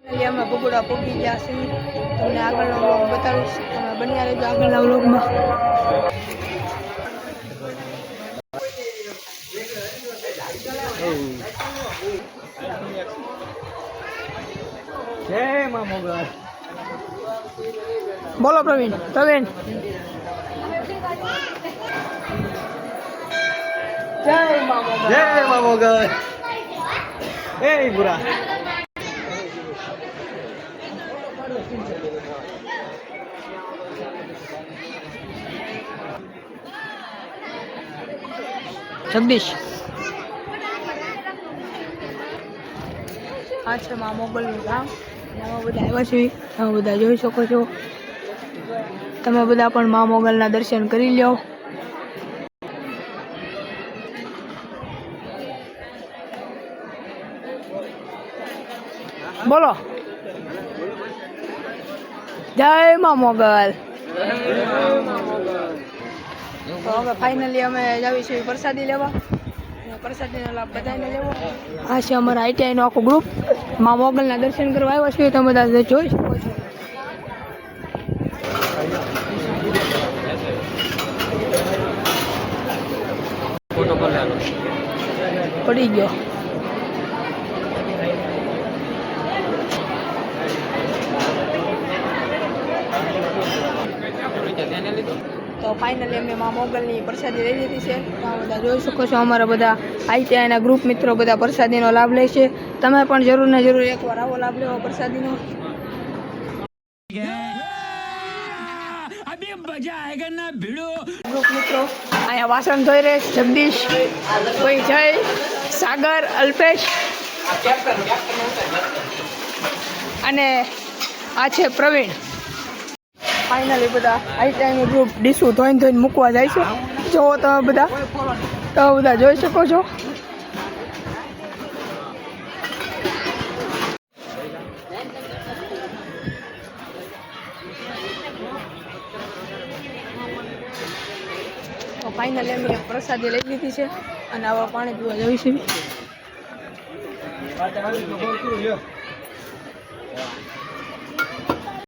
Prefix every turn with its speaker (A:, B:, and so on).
A: અમે ભગોડા પોગી ગયા છે. તમને આગળનો વ્લોગ બતાવીશ. તમે બન્યા રહેજો આગળના વ્લોગમાં.
B: જય માં મોગલ.
A: બોલો પ્રવીણ. જય
B: માં મોગલ. એ બુરા.
A: જગદીશ આ છે મા મોગલનું ગામ. એમાં બધા આવ્યા છે. તમે બધા જોઈ શકો છો. તમે બધા પણ મા મોગલના દર્શન કરી લો. બોલો જય મા મોગલ. તો હવે ફાઇનલી અમે જાવી છીએ પ્રસાદી લેવા. પ્રસાદીનો લાભ બધાને લેવો. આ છે અમારા આઈટીઆઈનો આખો ગ્રુપ. મા મોગલના દર્શન કરવા આવ્યા છીએ. તમે બધા જોઈ શકો છો. પડી ગયો. તો ફાઇનલી અમે મા મોગલની પ્રસાદી લઈ લીધી છે. તમે બધા જોઈ શકો છો. અમારા બધા આઈટીઆઈના ગ્રુપ મિત્રો બધા પ્રસાદીનો લાભ લે છે. તમે પણ જરૂર ને જરૂર એકવાર આવો લાભ લેવો પ્રસાદીનો. ગ્રુપ મિત્રો અહીંયા વાસણ ધોઈ રહે. જગદીશ, કોઈ જય, સાગર, અલ્પેશ અને આ છે પ્રવીણ. ફાઇનલી બધા આઈટીઆઈનું ગ્રુપ ડીશું ધોઈને મૂકવા જાય છે. જુઓ તમે બધા જોઈ શકો છો. તો ફાઇનલી અમે પ્રસાદી લઈ લીધી છે અને આવા પાણી પીવા જઈશું.